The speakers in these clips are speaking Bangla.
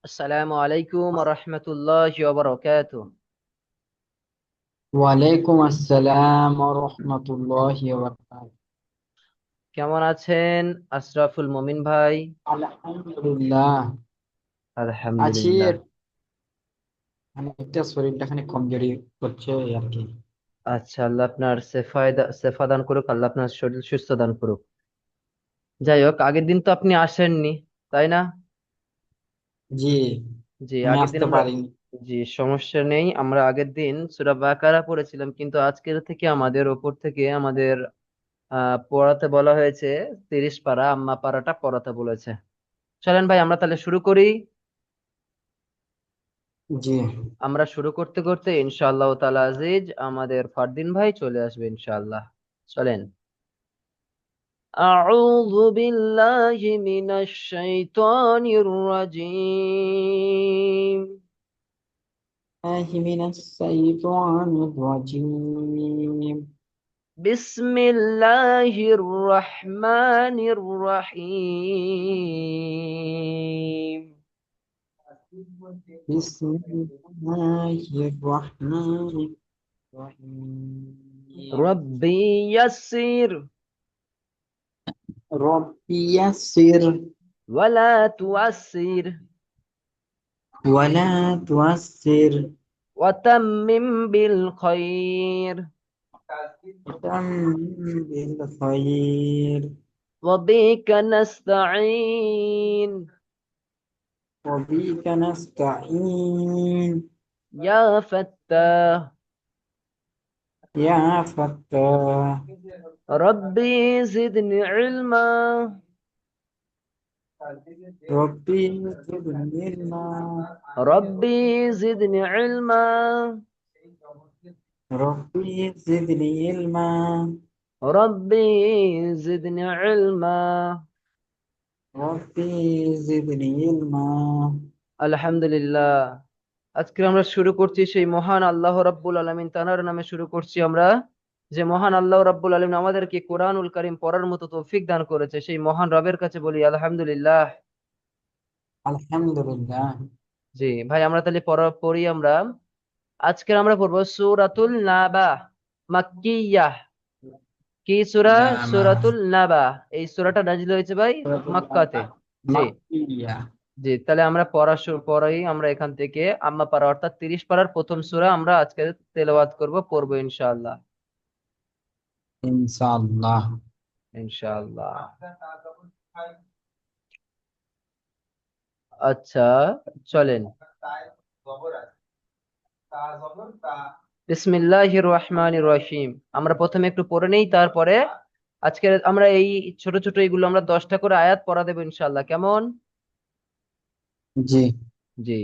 আসসালামু আলাইকুম ওয়া রাহমাতুল্লাহি ওয়া বারাকাতুহু। ওয়ালাইকুম আসসালাম রহমতুল্লাহি ওয়া বারাকাতুহু। কেমন আছেন আশরাফুল মুমিন ভাই? আলহামদুলিল্লাহ। আছি আলহামদুলিল্লাহ। একটা শরীরটা খানিক কমজোরি করছে এই আর কি। আচ্ছা, আল্লাহ আপনার সেফা দান করুক, আল্লাহ আপনার শরীর সুস্থ দান করুক। যাই হোক, আগের দিন তো আপনি আসেননি, তাই না? জি, জি, আমি আগের দিন আসতে আমরা, পারিনি। জি সমস্যা নেই, আমরা আগের দিন সূরা বাকারা পড়েছিলাম, কিন্তু আজকের থেকে আমাদের ওপর থেকে আমাদের পড়াতে বলা হয়েছে 30 পারা, আম্মা পারাটা পড়াতে বলেছে। চলেন ভাই, আমরা তাহলে শুরু করি। জি, আমরা শুরু করতে করতে ইনশাআল্লাহ তাআলা আজিজ আমাদের ফারদিন ভাই চলে আসবে ইনশাআল্লাহ। চলেন। আউযু বিল্লাহি মিনাশ শাইতানির রাজীম। মিনাশ শাইতানির রাজীম। বিসমিল্লাহির রহমানির রহিম। বিসমিল্লাহির রহমানির রহিম। রব্বি ইয়াসসির রব্বি ইয়াসসির ওয়ালা তুআসসির ওয়ালা তুআসসির ওয়াতাম্মিম বিল খায়র وتمم بالخير وبك نستعين وبك نستعين يا فتاح. يا فتاح. ربي زدني علما. ربي زدني علما. ربي زدني علما. ربي زدني علما. ربي زدني علما. ربي زدني علما. আলহামদুলিল্লাহ। আজকে আমরা শুরু করছি সেই মহান আল্লাহ রাব্বুল আলামিন তাআলার নামে শুরু করছি আমরা, যে মহান আল্লাহ রাব্বুল আলামিন আমাদেরকে কোরআনুল কারীম পড়ার মতো তৌফিক দান করেছে, সেই মহান রবের কাছে বলি আলহামদুলিল্লাহ। الحمد لله. জি ভাই, আমরা তাহলে পড়ি আমরা। আজকে আমরা পড়বো সূরাতুল নাবা, মাক্কিয়াহ। কি সূরা? نعم. সূরাতুল নাবা। এই সূরাটা নাযিল হয়েছে ভাই سورة মক্কাতে। النبأ জি। مكية. জি, তাহলে আমরা পড়াই আমরা এখান থেকে আম্মা পারা অর্থাৎ 30 পারার প্রথম সূরা আমরা আজকে তেলাওয়াত পড়বো ইনশাআল্লাহ। إن شاء الله. ইনশাআল্লাহ। আচ্ছা, চলেন। বিসমিল্লাহির রহমানির রহিম। আমরা প্রথমে একটু পড়ে নেই, তারপরে আজকে আমরা এই ছোট ছোট এইগুলো আমরা 10টা করে আয়াত পড়া দেবো ইনশাআল্লাহ, কেমন? জি। জি,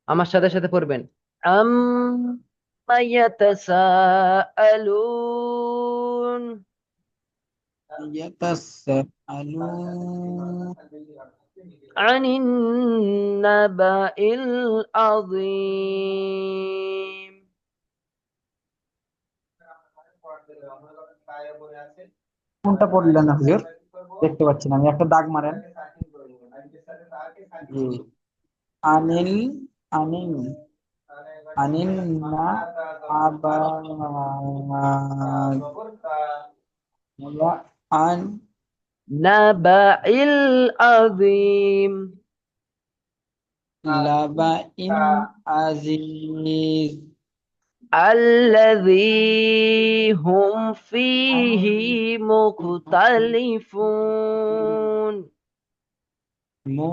আমার সাথে সাথে পড়বেন। আম্মা ইয়াতাসাআলুন يتساءلون আনিন নাবাইল আযীম। কোনটা পড়লেন না হুজুর? দেখতে পাচ্ছি না, আমি একটা দাগ মারেন। জি। আনিল আনিল আনিল না আবা আন নাবাইল আযীম লাবা ইন আজিজ الذي هم فيه مختلفون. মু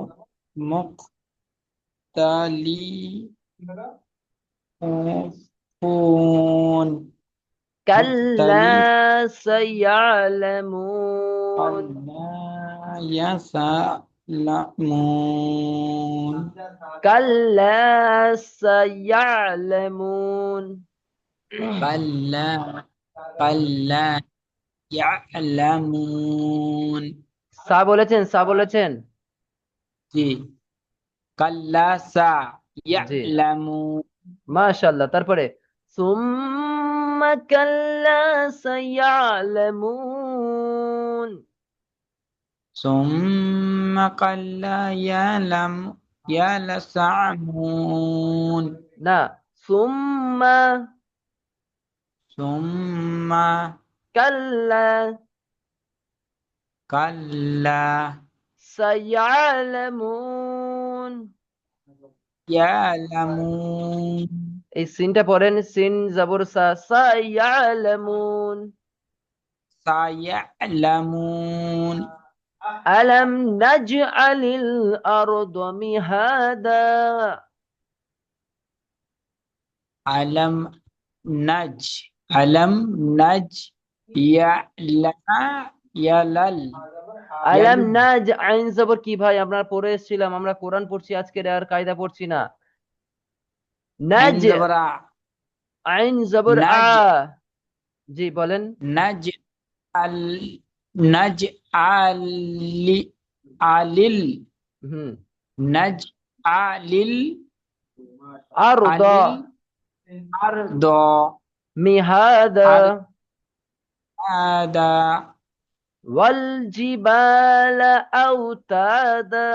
মুক্তালিফুন মুক্তালিফ كلا سيعلمون. আল্লাহ ইয়াসালামুন كلا سيعلمون. কাল্লা কাল্লা ইয়ালামুন। সা বলেছেন, সা বলেছেন। জি। কাল্লা সা জি, ইয়ালামুন। মাশাআল্লাহ। তারপরে সুম্মা কাল্লা সায়ালামুন। সুম্মা কাল্লা ইয়ালাম يلسعون না, সুম্মা ثم কাল্লা كلا সায়ালামুন। يعلمون এই সিনটা পড়েন, সিন জবর সা, সায়ালামুন। سيعلمون আলাম নাজআলিল আরদ মিহাদা। ألم ألم يلل আলাম يلل নাজ, আইন জবর কি ভাই, আমরা পড়ে এসেছিলাম, আমরা কোরআন পড়ছি আজকে, আর কায়দা পড়ছি না। নাজ, عين زبرة আইন জবর আ। نج জি বলেন। نجعل نجعل علل হুম। نجعل আরদ الأرض মিহাদা أرضا ওয়াল জিবালা আওতাদা।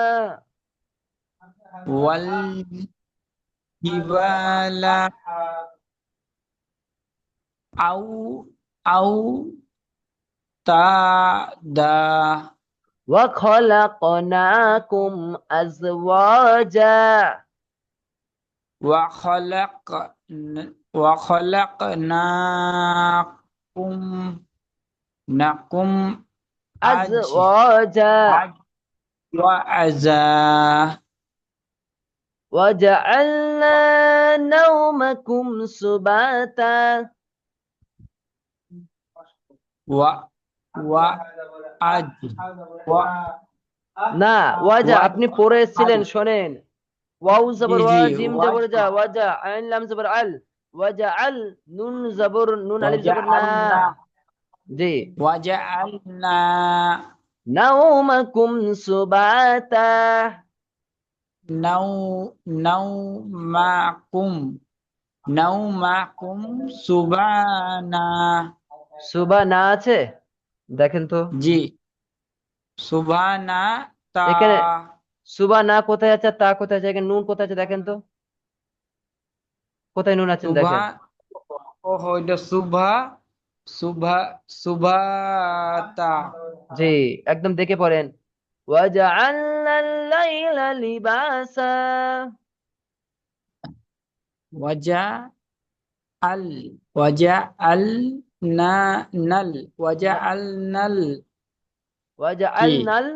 والجبال أو أوتادا وخلقناكم أزواجا وخلق وخلقناكم أزواجا وأزا وجعلنا نومكم سباتا. و وأج و না, ওয়াজা আপনি পড়ে এসেছিলেন, وأج শোনেন। ওয়াউ জি জবর ওয়া, জি জিম জবর وأج জা, ওয়াজা, আইন লাম জবর আল, ওয়াজা আল, নুন জবর নুন, আলিফ জবর না। وجعلنا জি, وجعلنا নাওমাকুম সুবাতা। نومكم نومكم سبحانا সুবা না আছে, দেখেন তো জি সুবহানা তা এখানে। সুবা না কোথায় আছে, আর তা কোথায় আছে, এখানে নুন কোথায় আছে দেখেন তো, কোথায় নুন আছেন সুভা দেখেন। ওহো এটা সুভা সুভাতা জি, একদম দেখে পড়েন। ওয়াজআলনাল লাইলা লিবাসা। ওয়াজা আল ওয়াজা আল না নাল ওয়াজা আল নাল কি ওয়াজআলনাল,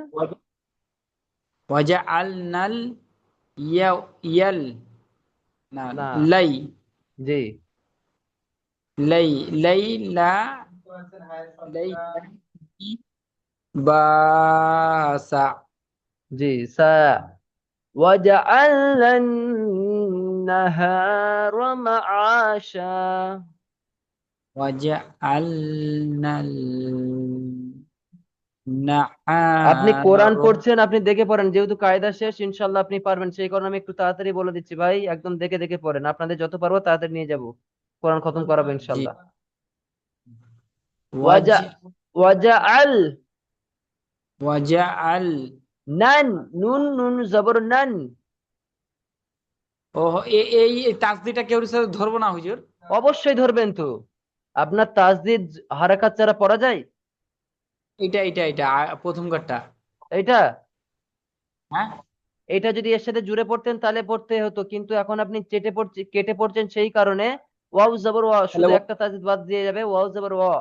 ওয়াজা আল নাল ইয়াল না না, লাই জি, লাই লাইলা লাইলা বাসা জি, সা। ওয়াজআলনান নাহারা মাআশা। ওয়াজআলনাল আপনি নাহার কোরআন পড়ছেন, আপনি দেখে পড়েন, যেহেতু কায়দা শেষ, ইনশাল্লাহ আপনি পারবেন, সেই কারণে আমি একটু তাড়াতাড়ি বলে দিচ্ছি ভাই, একদম দেখে দেখে পড়েন, আপনাদের যত পারবো তাড়াতাড়ি নিয়ে যাব, কোরআন খতম করাবো জি ইনশাল্লাহ। ওয়াজ ওয়াজা ওয়াজআল ওয়াজআল নান, নুন নুন জবর নান। ও এই তাসদিটা কেউ সাথে ধরবো না হুজুর অবশ্যই ধরবেন তো, আপনার তাসদিদ হারাকাত ছাড়া পড়া যায়? এটা প্রথম কারটা এইটা, হ্যাঁ এটা যদি এর সাথে জুড়ে পড়তেন তাহলে পড়তে হতো, কিন্তু এখন আপনি কেটে পড়ছেন, সেই কারণে ওয়াও জবর ওয়া, তাহলে শুধু একটা তাসদিদ বাদ দিয়ে যাবে, ওয়াও জবর ওয়া।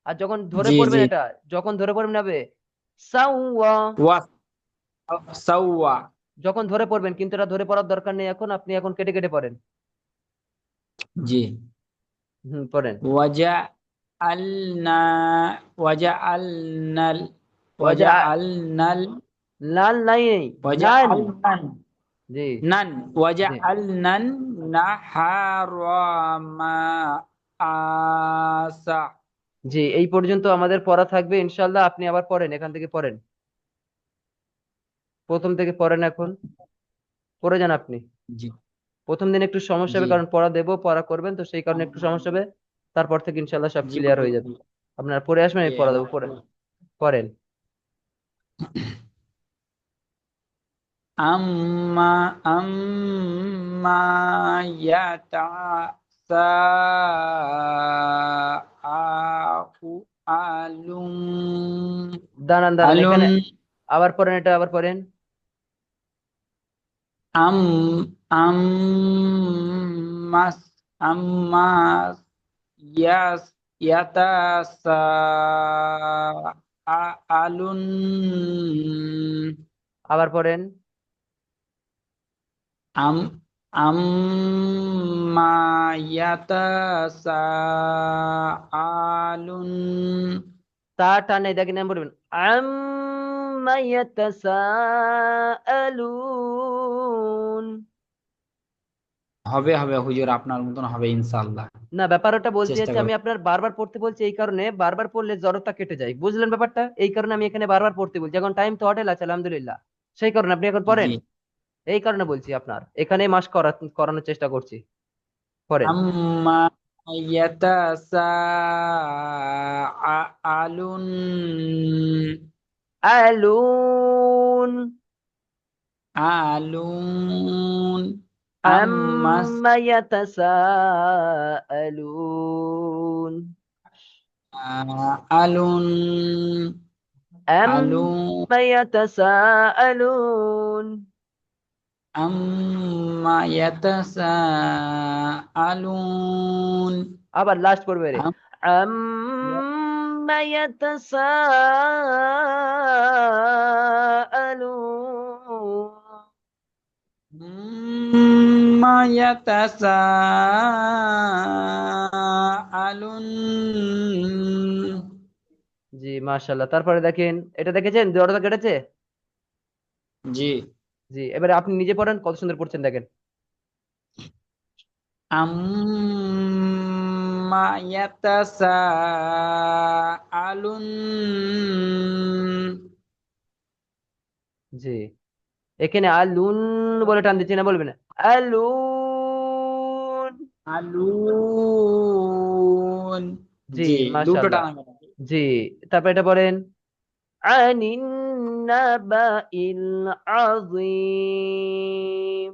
আর যখন ধরে জি পড়বেন, জি এটা যখন ধরে পড়বেন হবে সাওয়া। ওয়া সাওয়া যখন ধরে পড়বেন, কিন্তু এটা ধরে পড়ার দরকার নেই, এখন আপনি এখন কেটে কেটে পড়েন। জি পড়েন। ওয়াজআলনা ওয়াজআলনাল ওয়াজা, ওয়াজআলনাল লাল নাই, নান। ওয়াজআলনান জি, নান জি, ওয়াজআলনান নাহারামা আসা জি, এই পর্যন্ত আমাদের পড়া থাকবে ইনশাল্লাহ, আপনি আবার পড়েন, এখান থেকে পড়েন, প্রথম থেকে পড়েন, এখন পড়ে যান আপনি। জি প্রথম দিন একটু সমস্যা জি হবে, কারণ পড়া দেবো, পড়া করবেন তো, সেই কারণে একটু সমস্যা হবে, তারপর থেকে ইনশাল্লাহ সব জি ক্লিয়ার হয়ে যাবে। আপনারা পড়ে আসবেন, আমি পড়া দেবো, পড়েন। পড়েন। আম্মা আম্মা আলুম দাঁড়ান দাঁড়ান, আলুন এখানে আবার পড়েন, এটা আবার পড়েন। আম আম্মাস আম্মাস ইয়াস ইয়াতাসা আলুন আবার পড়েন। আম আম্মা ইয়াতাসাআলুন তা টানে দেখেন, নাম বলবেন আম্মা ইয়াতাসাআলুন। হবে হবে হুজুর, আপনার মতন হবে ইনশাআল্লাহ। না, ব্যাপার ওটা বলছি চেষ্টা হচ্ছে, করব। আমি আপনার বারবার পড়তে বলছি এই কারণে, বারবার পড়লে জড়তা কেটে যায়, বুঝলেন ব্যাপারটা? এই কারণে আমি এখানে বারবার পড়তে বলছি, এখন টাইম তো হোটেল আছে আলহামদুলিল্লাহ, সেই কারণে আপনি এখন পড়েন। জি। এই কারণে বলছি, আপনার এখানে মাস করানোর চেষ্টা করছি, পড়েন। আম্মা ইয়াতাসাআলুন আলুন। আলুন আম্মাস আম্মা ইয়াতাসাআলুন। আলুন আলুন আম্মা ইয়াতাসাআলুন। আম্মা ইয়াতাসাআলুন আবার লাস্ট পড়বে রে, আম আম্মা ইয়াতাসাআলুন। আম্মা ইয়াতাসাআলুন জি মাশাআল্লাহ, তারপরে দেখেন, এটা দেখেছেন জড়তা কেটেছে? জি। জি, এবারে আপনি নিজে পড়েন, কত সুন্দর পড়ছেন দেখেন। আম্মা ইয়াতাসাআলুন জি, এখানে আলুন বলে টান দিচ্ছি না, বলবেন আলুন। আলুন জি জি। দুটো মাশাআল্লাহ। টানা মেলা। জি, তারপর এটা পড়েন আনিন নাবাইল আযীম।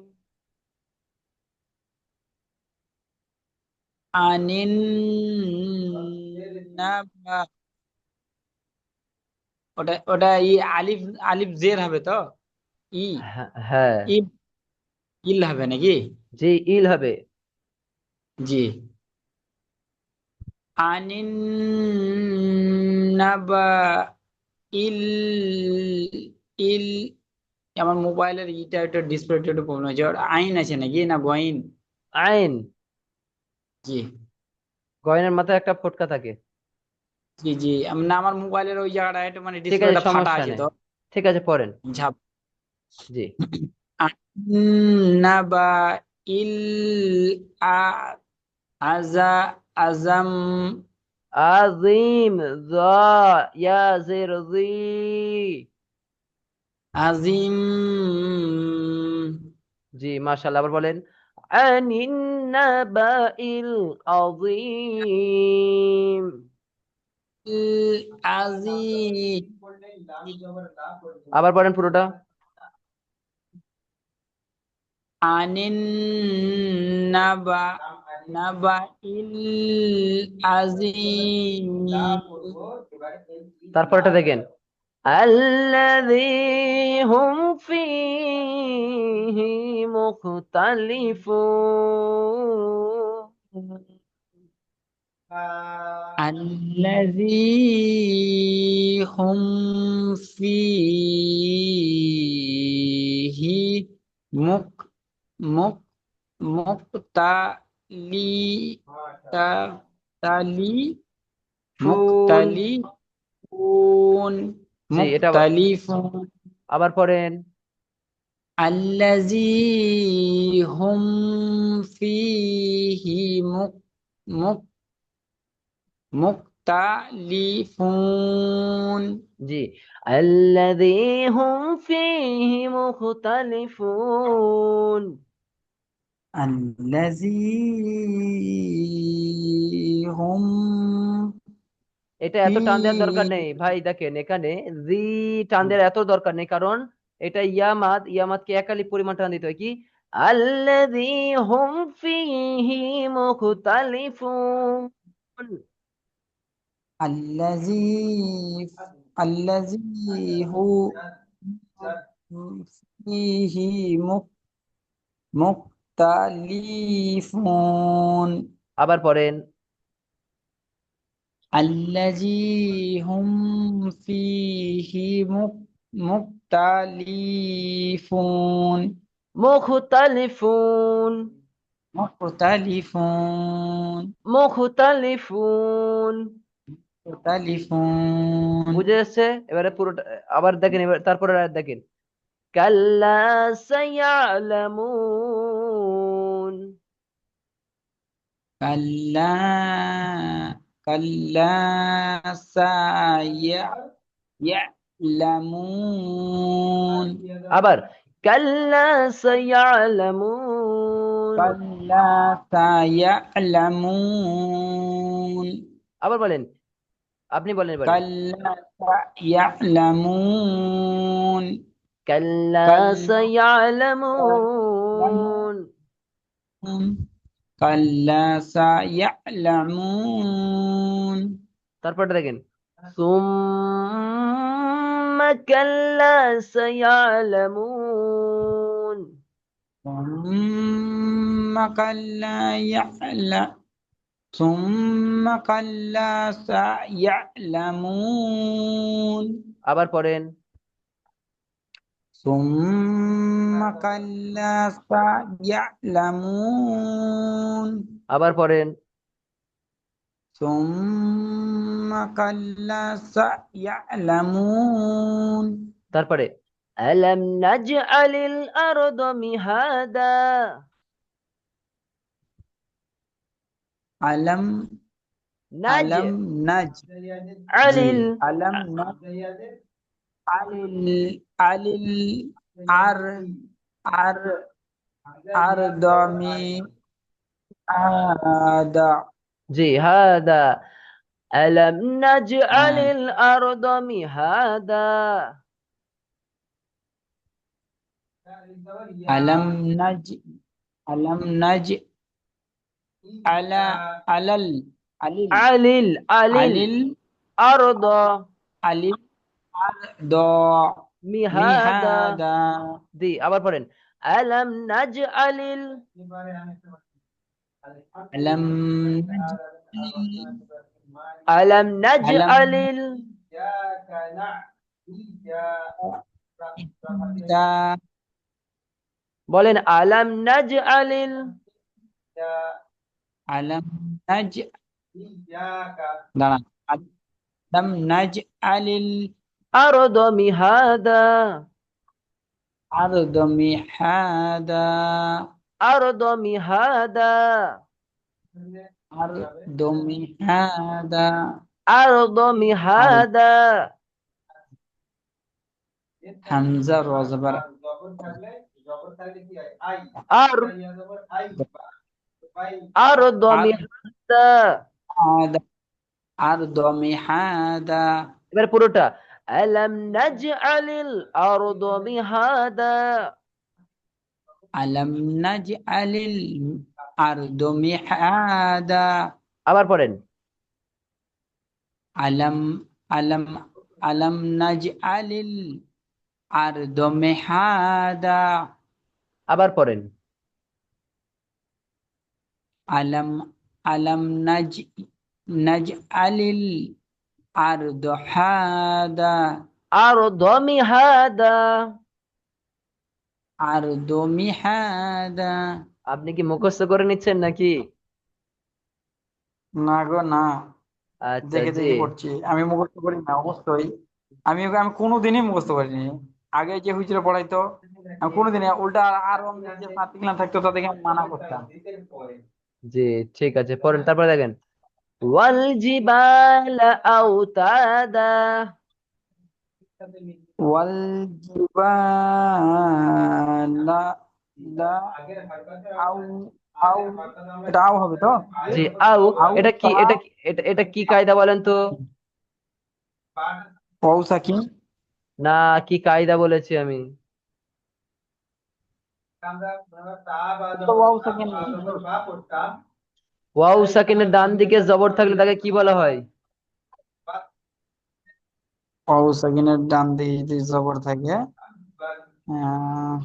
আনিন নাবা ওটা ওটা আলিফ আলিফ জের হবে তো? ই হ্যাঁ হ্যাঁ। ই ইল হবে নাকি? জি, ইল হবে। জি। আনিন নাবা ইল ইল আমার মোবাইলের ইটা একটু ডিসপ্লেটা একটু প্রবলেম হচ্ছে। ওর আইন আছে নাকি না গইন? আইন। জি গয়নার মাথায় একটা ফোটকা থাকে। জি জি। না আমার মোবাইলের ওই জায়গাটা একটু মানে ঠিক আছে, ডিসপ্লেটা ফাটা সমস্যা আছে নেই, তো। ঠিক আছে পড়েন। ঝাপ জি। নাবা ইল আ আজা আজম আযীম, যা ইয়া জির জি। আজিম জি মাশাআল্লাহ, আবার বলেন আনিন নাবাইল আযীম। আজিম আবার পড়েন পুরোটা। আনিন নাবা নাবা ইল আজিম তারপরটা দেখেন الذي هم فيه مختلفون। الذي هم فيه مك مك مختلي تلي ফুন। مختلفون জি, এটা আবার مختلفون আবার পড়েন। الذي هم فيه مك مختلفون জি, الذي هم فيه مختلفون। الذي هم এটা এত টান দেওয়ার দরকার فيه নেই ভাই, দেখেন এখানে জি টান দেওয়ার এত দরকার নেই, কারণ এটা ইয়ামাদ, ইয়ামাদকে একালি পরিমাণ টান দিতে হয় কি, আল্লাযী হুম ফীহি মুখতালিফুন। আল্লাজি আল্লাজি হু ফিহি মুক্তালিফুন। আবার পড়েন। আল্লাজি হুম ফিহি মুক্তালিফুন। মুখতালিফুন, মুক্তালিফুন মুখতালিফুন। মুক্তালিফুন। বুঝে যাচ্ছে? এবারে পুরোটা আবার দেখেন, এবার তারপরে আয়াত দেখেন, কাল্লা সায়ালামুন। কাল্লা কাল্লা সায়ালামুন। আবার কাল্লা সায়ালামুন। কাল্লা সায়ালামুন। আবার বলেন, আপনি বলেন এবারে, কাল্লা সায়ালামুন। কাল্লা কাল্লা সায়ালামুন। কাল্লা সায়ালামুন। তারপরটা দেখেন, সুম্মা কাল্লা সায়ালামুন। ثم كلا ثم كلا سيعلمون. আবার পড়েন। ثم كلا سيعلمون. আবার পড়েন। ثم كلا سيعلمون. তারপরে আলাম নাজআলিল আরদ মিহাদা। ألم নাজ ألم نج جي আলিল ألم نجعل أر أر أرض مهادا. জি হাদা, আলাম নাজআলিল আরদ মিহাদা। ألم نج ألم نج على علل আলিল আলিল علل আরদ علل أرض মিহাদা। مهادا. জি আবার পড়েন, আলাম নাজআলিল ألم نجعل আলাম ألم নাজআলিল। دا বলেন আলাম নাজআলিল ألم نج দাঁড়ান। ألم نجعل আরদ মিহাদা। الأرض مهادا. আরদ মিহাদা। أرض مهادا. আরদ أرض মিহাদা। হামজা র জবর আর আরদ আরদ মিহাদা। أرض مهادا. এবার পুরোটা, আলাম নাজআলিল আরদ মিহাদা। ألم نجعل الأرض مهادا. আবার পড়েন। ألم ألم ألم نجعل الأرض مهادا. আবার পড়েন। ألم ألم نجعل الأرض هادا. আরদ মিহাদা। أرض مهادا. আপনি কি মুখস্থ করে নিচ্ছেন নাকি? না গো না, আচ্ছা দেখে জি। দেখে পড়ছি। আমি মুখস্থ করি না অবশ্যই। আমি কোনোদিনই মুখস্থ করিনি। আগে যে হুজুরে পড়াইতো আমি কোনোদিনই উল্টা আরো যে সার্টিফিকেট থাকতো তাদেরকে আমি মানা করতাম। জি ঠিক আছে, পড়েন তারপরে দেখেন, ওয়াল জিবালা আওতাদা। ওয়াল জিবালা লা আউ আউ এটা আউ হবে তো? জি আও। আউ এটা কি, তা এটা কি কায়দা বলেন তো? ওয়াও সাকিন। না, কি কায়দা বলেছি আমি? তো ওয়াও সেকেন্ড। ওয়াও সাকিনের ডান দিকে জবর থাকলে তাকে কি বলা হয়? ওয়াও সেকেন্ডের ডান দিকে যদি জবর থাকে, আহ,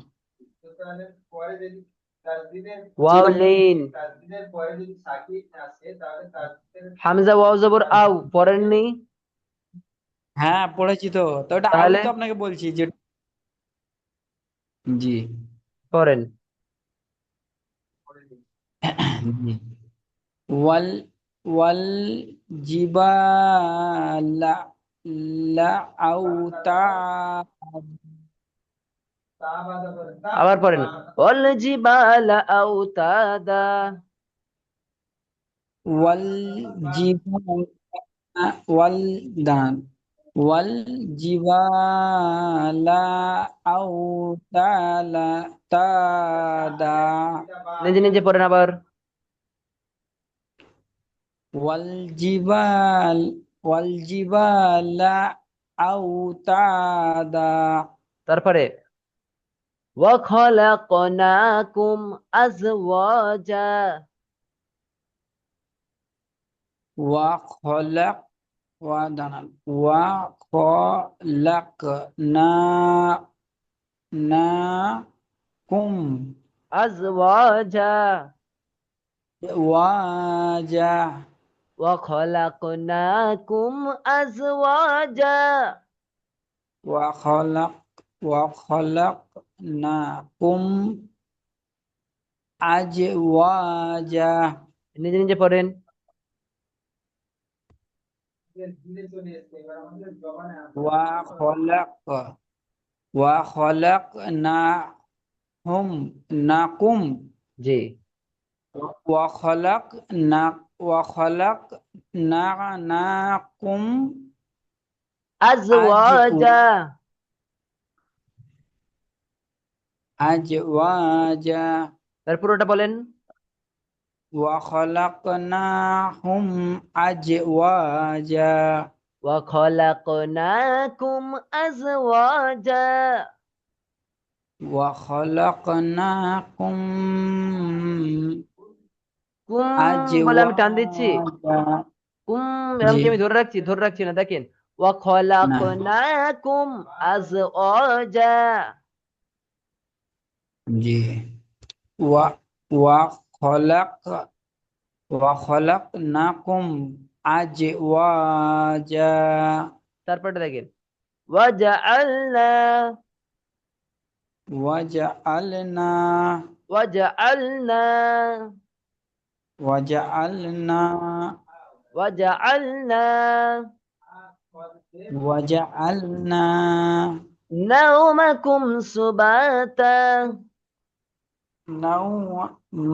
জি ওয়াও ভাই। লিন। হামজা ওয়াও জবর আউ পড়েননি? হ্যাঁ পড়েছি তো, তো ওটা আউই তাহলে তো আপনাকে বলছি যে। জি। পড়েন। জি। ওয়াল ওয়াল জিবালা লা আউতা আবার পড়েন। ওয়াল জিবালা আউতাদা। ওয়াল জিবালা ওয়াল দান ওয়াল জিবালা আউতালা তাদা নিজে নিজে পড়েন আবার। ওয়াল জিবাল ওয়াল জিবালা আউতাদা তারপরে ওয়া খলাকনাকুম আজওয়াজা। ওয়া খলাক ওয়া দানাল ওয়া খলাক না না কুম আজওয়াজা। ওয়াজা ওয়া খলাকনাকুম আজওয়াজা। ওয়া খলাক ওয়া খলাক না কুম আজওয়াজা নিজে নিজে পড়েন। ওয়া খলাক ওয়া খলাক না হুম না কুম জি। ওয়া খলাক না ওয়া খলাক না না কুম আজ আজওয়াজা। আজওয়াজা তার পুরোটা বলেন। ওয়া খলাকনাহুম আজওয়াজা ওয়া খলাকনাকুম আজওয়াজা। ওয়া খলাকনাকুম কুম বলে আমি টান দিচ্ছি। আজওয়াজা কুম জি এরকম আমি ধরে রাখছি না, দেখেন। ওয়া না খলাকনাকুম আজওয়াজা। জি ওয়া ওয়া খলাক ওয়া খলাকনাকুম আজওয়াজা তারপরটা দেখেন। ওয়াজআলনা। ওয়াজআলনা ওয়াজআলনা। ওয়াজআলনা ওয়াজআলনা وجعلنا নাওমাকুম সুবাতা। نو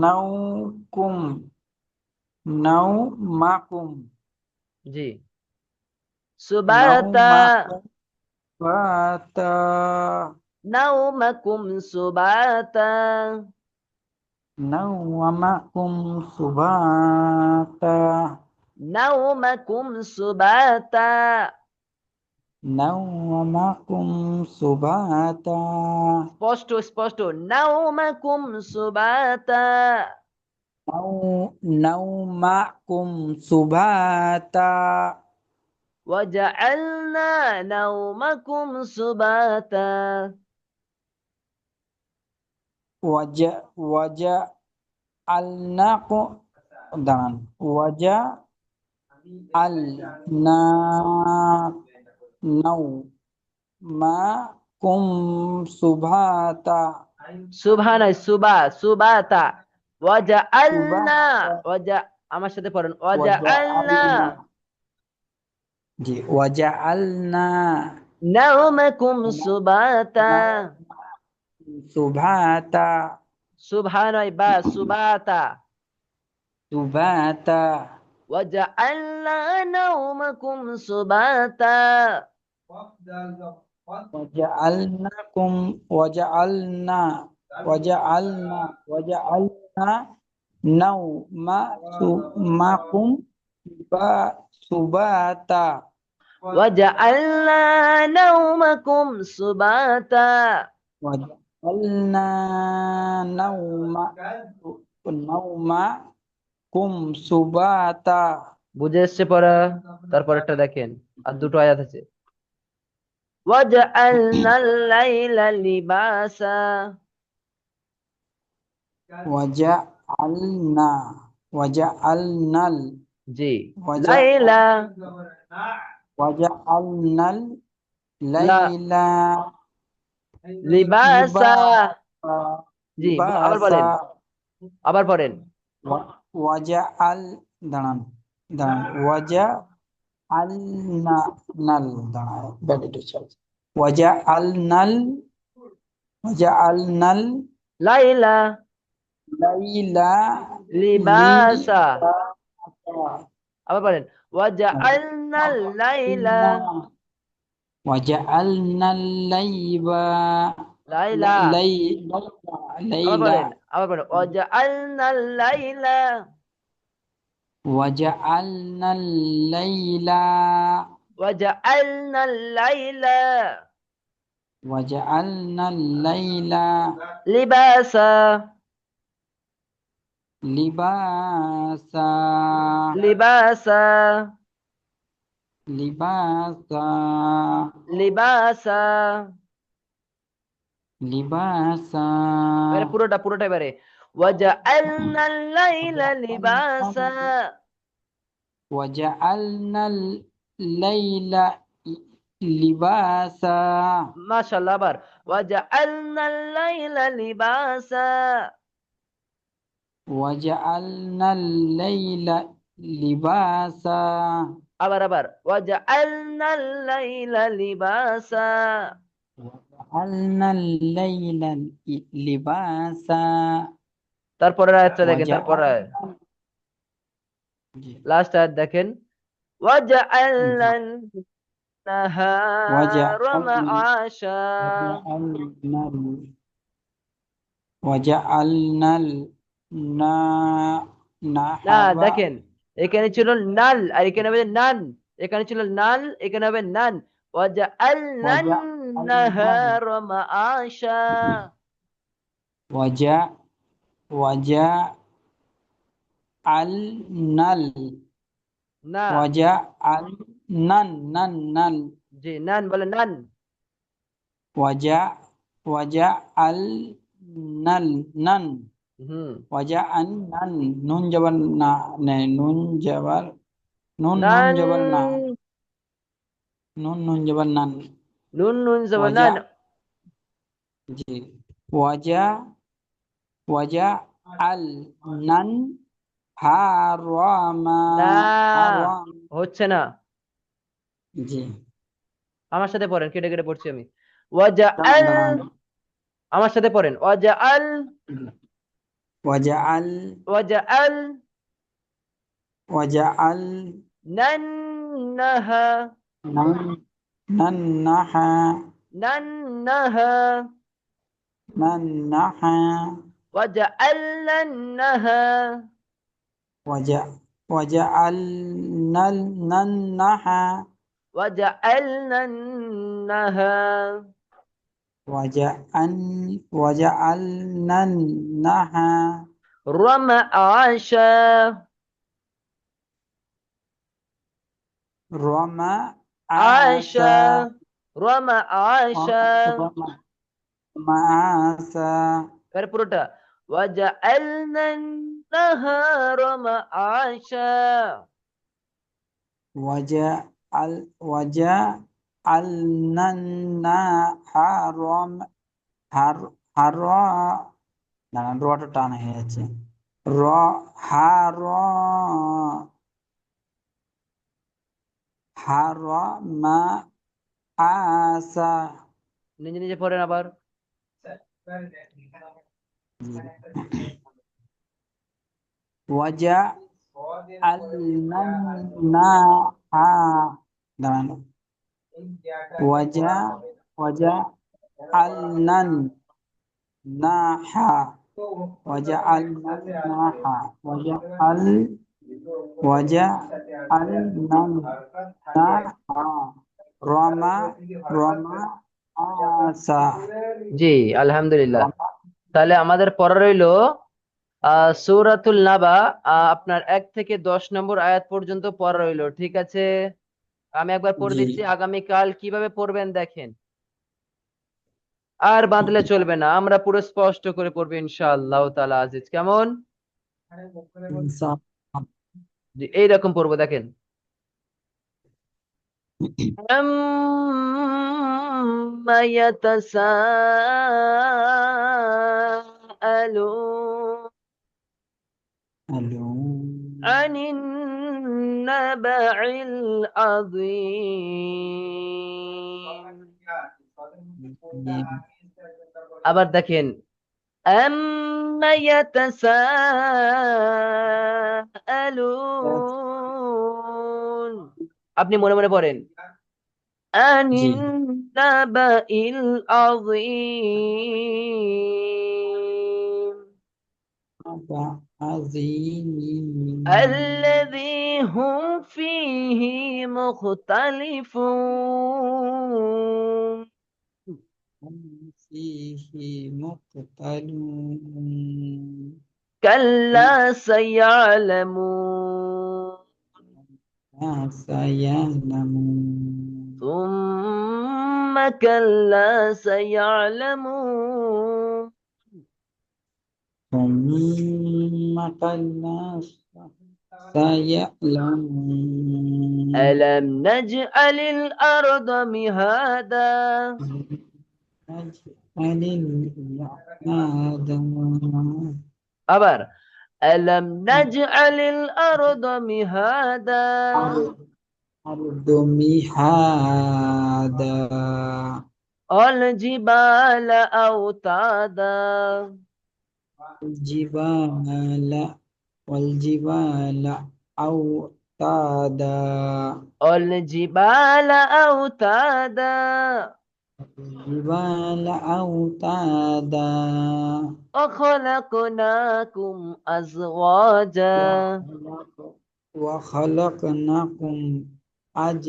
نوكم نومكم জি। সুবাতা। نومكم باتا নাওমাকুম সুবাতা। نومكم سباتا নাওমাকুম সুবাতা। نومكم سباتا স্পষ্ট স্পষ্ট। নাওমাকুম সুবাতা। نومكم سباتا وجعلنا نومكم سباتا. وجعلناكم dan waja'alna naumakum subhata সুবহান সুবা সুবাতা। ওয়াজআলনা। subhata ওয়াজা আমার সাথে পড়েন। ওয়াজআলনা waja'alna ji waja'alna নাওমাকুম সুবাতা। subhata সুবহান বা সুবাতা। subhata وجعلنا نومكم سباتا. waja'alnakum waja'alna naumakum subata وجعلنا نومكم سباتا. আল্লা নাউমা নাউমা কুম সুবাতা। বুঝে এসছে পড়া? তারপরেরটা দেখেন, আর দুটো আয়াত আছে। ওয়াজআলনাল লাইলা লিবাসা। ওয়াজা আলনা ওয়াজা আলনাল জি। ওয়াজা লাইলা। ওয়াজা আলনাল লা। লাইলা লিবাসা। লিবাসা জি, আবার লিবাসা বলেন, আবার পড়েন। ওয়াজা আল দাঁড়ান দাঁড়ান ওয়াজা আল না নাল দাঁড়ান ব্যাটারি চার্জ ওয়াজা আল নাল ওয়াজা আল নাল লাইলা লাইলা লিবাসা। লিবাসা আবার বলেন, ওয়াজআলনাল লাইলা। ওয়াজা আল নাল লাইবা লাইলা। লাইলা আবার লাইলা বলেন, আবার বলেন, ওয়াজআলনাল লাইলা। ওয়াজা আল নাল লাইলা ওয়াজআলনাল লাইলা ওয়াজা আল নাল লাইলা লিবাসা। লিবাসা লিবাসা। লিবাসা লিবাসা। লিবাসা এবারে পুরোটা পুরোটা এবারে, ওয়াজআলনাল লাইলা লিবাসা। ওয়াজআলনাল লাইলা লিবাসা মাশাআল্লাহ। আবার, ওয়াজআলনাল লাইলা লিবাসা। ওয়াজআলনাল লাইলা লিবাসা আবার আবার, ওয়াজআলনাল লাইলা লিবাসা। ওয়াজআলনাল লাইলা লিবাসা তারপরের আয়াতটা দেখেন, তারপরে ওয়াজআল জি লাস্ট আয়াত দেখেন, জি ওয়াজআলনান নাহারা ওয়াজআল মাআশা। ওয়াজআলনাল ওয়াজআলনাল না না, নাহারা দেখেন, এখানে ছিল নাল আর এখানে হবে নান। এখানে ছিল নাল, এখানে হবে নান। ওয়াজআলনান ওয়াজআলনাল নাহারা মাআশা। ওয়াজা ওয়াজআলনাল না। ওয়াজআলনান নান নাল জি, নান বলে, নান। ওয়াজা ওয়াজআলনাল নান হুম। ওয়াজআলনান নুন জবর না নে নুন জবর নুন নান। জবর না নুন জবর নান নুন নুন জবর ওয়াজা নান। জি ওয়াজা ওয়াজা আল নান হারামা না, হারাম হচ্ছে না। জি আমার সাথে পড়েন, কেটে কেটে পড়ছি আমি। ওয়াজআল। দাঁড়ান আমার সাথে পড়েন, ওয়াজআল। ওয়াজআল ওয়াজআল ওয়াজআল নান নাহা। নান নান নাহা নান নাহা। নান নাহা ওয়াজআলনান নাহা। ওয়াজা ওয়াজআল নাল নান নাহা ওয়াজআলনান নাহা ওয়াজআন ওয়াজআল নান নাহা রমাআশা। রমা আশা। আশা রমাআশা। রমা মাসা এবারে পুরোটা, ওয়াজআলনান নাহারা মাআশা। ওয়াজআল ওয়াজআল নান নাহারম হার হার দাঁড়ান রটা টান হয়ে যাচ্ছে র হার হার মা আসা নিজে নিজে পড়েন আবার। ওয়াজা আল না হা দাঁড়ান ওয়াজা ওয়াজা আল নান না হা ওয়াজা আল নান না হা ওয়াজা আল নান না হা রমা রমা আসা জি, আলহামদুলিল্লাহ। আমরা তাহলে আমাদের পড়া রইলো সূরাতুল নাবা, আপনার 1 থেকে 10 নম্বর আয়াত পর্যন্ত পড়া রইলো, ঠিক আছে? আমি একবার পড়ে জি দিচ্ছি, আগামীকাল কিভাবে পড়বেন দেখেন। আর বাঁধলে চলবে না, আমরা পুরো স্পষ্ট করে পড়বো ইনশাআল্লাহ তাআলা আজিজ, কেমন? ইনশাআল্লাহ। জি, এইরকম পড়বো দেখেন। عما يتساءلون হ্যালো। عن النبع العظيم। আবার দেখেন, أما يتساءلون, আপনি মনে মনে পড়েন عن জি النبأ العظيم عظيم الذي هم فيه مختلفون فيه مقتلون كلا سيعلمون سيعلمون ثم كلا سيعلمون ثم كلا سيعلمون ألم نجعل الأرض مهادا نجعل الأعناق আবার ألم نجعل الأرض مهادا الأرض مهادا والجبال أوتادا الجبال والجبال أوتادا والجبال أوتادا الجبال أوتادا وخلقناكم أزواجا وخلقناكم أج...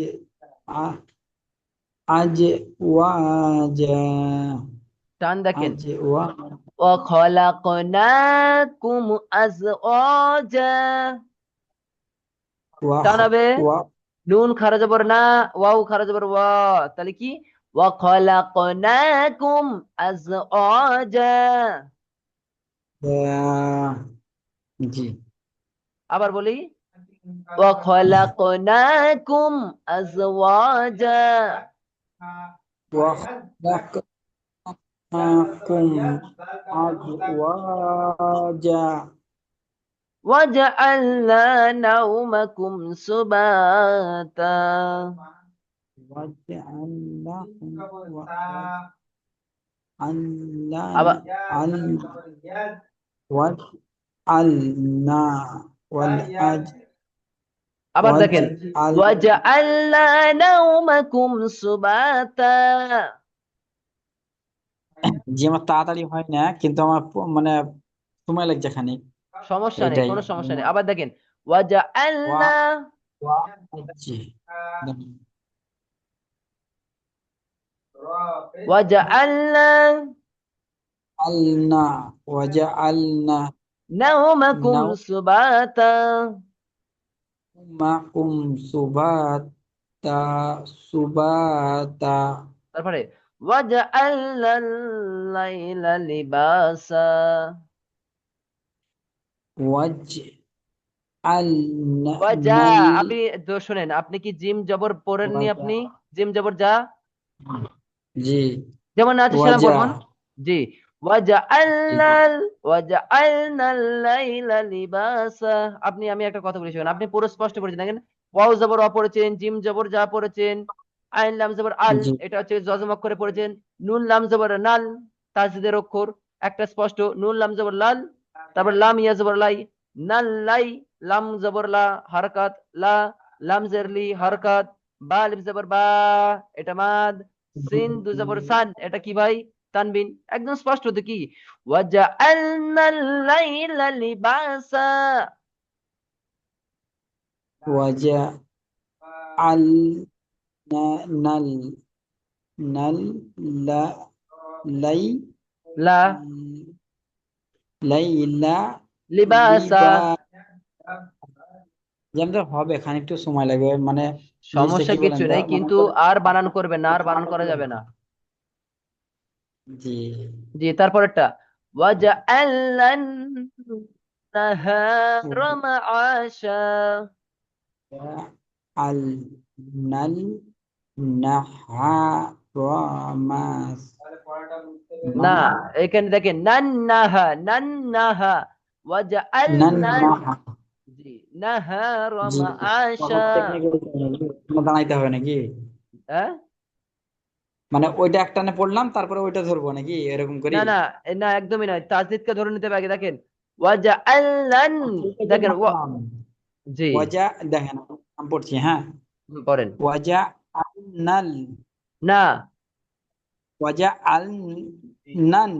أزواجا টান দেখেন, أزواجا وخلقناكم أزواجا, টান وخ... হবে, و... নুন খারা জবর না, ওয়াও খারা জবর ওয়া, তাহলে কি وخلقناكم أزواجا। জি আবার বলি وخلقناكم أزواجا وخلقناكم أزواجا وجعلنا نومكم سباتا وجعلناكم আবার وجعلنا আবার দেখেন وجعل وجعلنا نومكم سباتا। জি আমার তাড়াতাড়ি হয় না কিন্তু আমার মানে সময় লাগছে খানিক সমস্যা নেই, এটাই কোনো সমস্যা নেই, আবার দেখেন وجعلنا ওয়া ওয়া জি وجعلنا আলনা ওয়াজআলনা نومكم سباتا। নাওমাকুম সুবাতা সুবাতা তারপরে وجعلنا الليل لباسا। ওয়াজআলনা ওয়াজা, নাল আপনি তো শুনেন, আপনি কি জিম জবর পড়েননি? ওয়াজা আপনি জিম জবর যা, জি যেমন আছে সেরকম ওয়াজা পড়বেন। জি, ওয়াজআলনাল লাইলা লিবাসা। আপনি, আমি একটা কথা বলেছি, আপনি পুরো স্পষ্ট পড়েছেন দেখেন, ওয়াও জবর অ পড়েছেন, জিম জবর যা পড়েছেন, আইন লাম জবর আল, জি এটা হচ্ছে জজম অক্ষরে পড়েছেন, নুন লাম জবর নাল, তাসদীদের অক্ষর একটা স্পষ্ট, নুন লাম জবর লাল, তারপর লাম ইয়া জবর লাই, নাল লাই, লাম জবর লা হারকাত, লা, লাম জেরলি হারকাত, বা আলিফ জবর বা, এটা মাদ, সিন দু জবর সান, এটা কি ভাই? তানবিন। একদম স্পষ্ট তো কি ওয়াজআলনাল লাইলা লিবাসা। ওয়াজআলনা নাল নাল লা লাই লা লাইলা লিবাসা। লিবা, জানতে হবে খানিকটা সময় লাগবে, মানে জিনিসটা সমস্যা কি বলেন কিছু তো নেই, মনে কিন্তু করে। আর বানান করবে না, আর বানান করা যাবে না। জি। জি, তারপরেরটা ওয়াজআলনান নাহারা মাআশা। আল নাল নাহারামাস। না, নান এখানে দেখেন নান্নাহা নান্নাহা নান ওয়াজআলনান। নাহা। জি, নাহারা জি, মাআশা। টেকনিক্যাল দাঁড়াইতে হবে নাকি? হ্যাঁ, মানে ওইটা একটানে পড়লাম তারপরে ওইটা ধরবো নাকি এরকম করি? না না, না একদমই নয়, তাসদিদকে ধরে নিতে হবে আগে। দেখেন ওয়াজআলনান, ওইটা যে দেখেন মানলাম। জি, ওয়াজা, দেখেন আমি পড়ছি, হ্যাঁ। পড়েন। ওয়াজা আলনাল, না, ওয়াজা আল নান,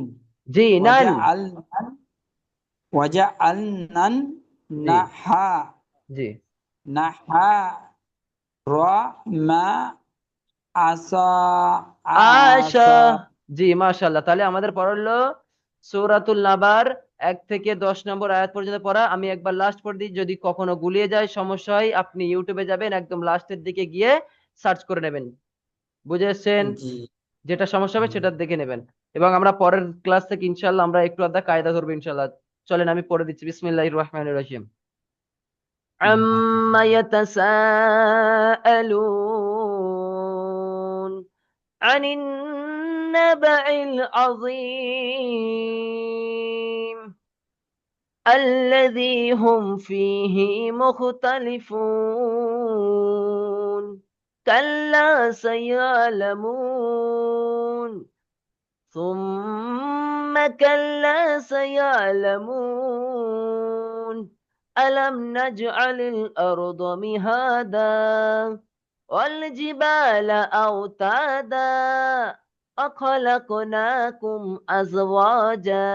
জি নান। ওয়াজা আল নান, ওয়াজা আল নান জি নাহা, জি, নাহা র মা আসা, আশা। আসা। জি, মাশাআল্লাহ। তাহলে আমাদের পড়া হলো সূরাতুল নাবার 1 থেকে 10 নম্বর আয়াত পর্যন্ত পড়া। আমি একবার লাস্ট পড়ে দিই, যদি কখনো গুলিয়ে যায় সমস্যা হয় আপনি ইউটিউবে যাবেন, একদম লাস্টের দিকে গিয়ে সার্চ করে নেবেন। বুঝেছেন? জি। যেটা সমস্যা হবে সেটা দেখে নেবেন। এবং আমরা পরের ক্লাস থেকে ইনশাআল্লাহ আমরা একটু আধা কায়দা ধরবো ইনশাআল্লাহ। চলেন আমি পড়ে দিচ্ছি, বিসমিল্লাহির রহমানির রহিম। عما يتساءلون عن النبأ العظيم الذي هم فيه مختلفون كلا سيعلمون ثم كلا سيعلمون ألم نجعل الأرض مهادا والجبال أوتادا وخلقناكم أزواجا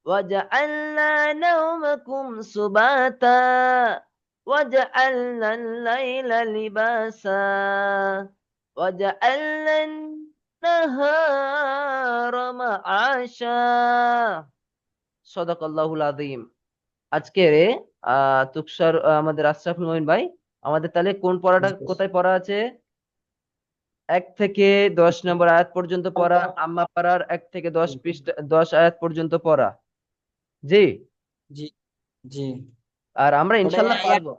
وجعلنا نومكم سباتا وجعلنا الليل لباسا وجعلنا النهار معاشا সদাকাল্লাহুল আযীম। আজকের তুকসার আমাদের আশরাফুল মুমিন ভাই, আমাদের তাহলে কোন পড়াটা কোথায় পড়া আছে? 1 থেকে 10 নম্বর আয়াত পর্যন্ত পড়া, আম্মা পাড়ার 1 থেকে 10 পৃষ্ঠা 10 আয়াত পর্যন্ত পড়া। জি, জি। জি। আর আমরা ওটা ইনশাল্লাহ পারবো।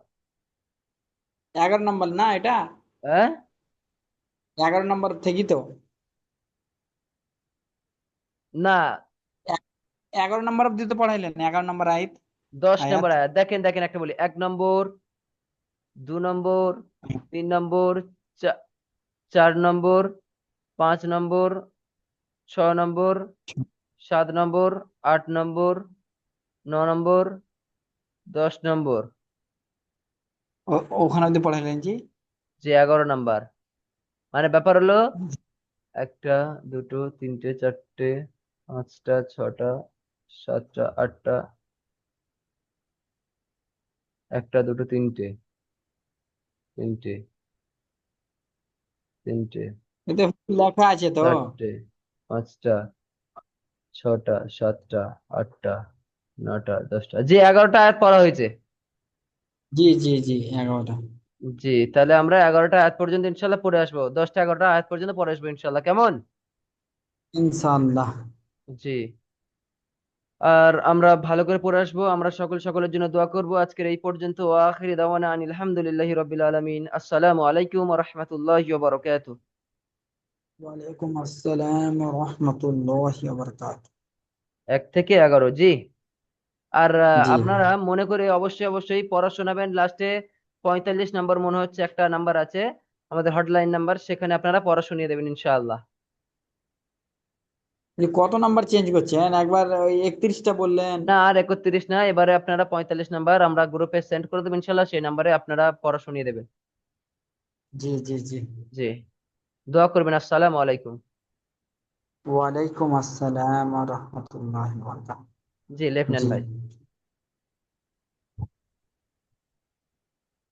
11 নম্বর না এটা? হ্যাঁ, 11 নম্বর থেকেই তো। না, এ- 11 নম্বর অব্দি তো পড়াইলেন, 11 নম্বর আয়াত। 10 নম্বর আয়াত। আয়াত দেখেন, দেখেন একটা বলি, 1 নম্বর, 2 নম্বর, 3 নম্বর, 4 নম্বর, 5 নম্বর, 6 নম্বর, 7 নম্বর, 8 নম্বর, 9 নম্বর, 10 নম্বর। ওখানে অব্দি পড়াইলেন জি। যে 11 নম্বর, মানে ব্যাপার হলো একটা, দুটো, তিনটে, চারটে, পাঁচটা, ছটা, সাতটা, আটটা, একটা, দুটো, তিনটে, তিনটে, তিনটে, এতে লেখা আছে তো। চারটে, পাঁচটা, ছটা, সাতটা, আটটা, নটা, 10টা, জি 11টা আয়াত পড়া হয়েছে। জি জি জি, 11টা। জি, তাহলে আমরা 11টা আয়াত পর্যন্ত ইনশাল্লাহ পড়ে আসবো, 10টা 11টা আয়াত পর্যন্ত পড়ে আসবো ইনশাল্লাহ, কেমন? ইনশাআল্লাহ। জি, আর আমরা ভালো করে পড়ে আসবো। আমরা সকলের জন্য দোয়া করব। আজকের এই পর্যন্ত। আখিরি দাওয়ানা আনিল হামদুলিল্লাহি রাব্বিল আলামিন। আসসালামু আলাইকুম ওয়া রাহমাতুল্লাহি ওয়া বারাকাতুহু। ওয়ালাইকুম আসসালাম ওয়া রাহমাতুল্লাহি ওয়া বারাকাতুহু। 1 থেকে 11, জি। আর জি। আপনারা মনে করে অবশ্যই অবশ্যই পড়া শোনাবেন। লাস্টে 45 নম্বর মনে হচ্ছে একটা নাম্বার আছে, আমাদের হটলাইন নাম্বার, সেখানে আপনারা পড়া শুনিয়ে দেবেন ইনশাআল্লাহ। কত নাম্বার চেঞ্জ করছেন? একবার ওই 31টা বললেন। না, আর 31 না, এবারে আপনারা 45 নাম্বার আমরা গ্রুপে সেন্ড করে দেবেন ইনশাআল্লাহ, সেই নাম্বারে আপনারা পড়া শুনিয়ে দেবেন। জি জি জি। জি, দোয়া করবেন। আসসালামু আলাইকুম। ওয়ালাইকুম আসসালাম ওয়া রাহমাতুল্লাহি ওয়া বারাকাতুহু। জি, লেফট নেন জি। ভাই।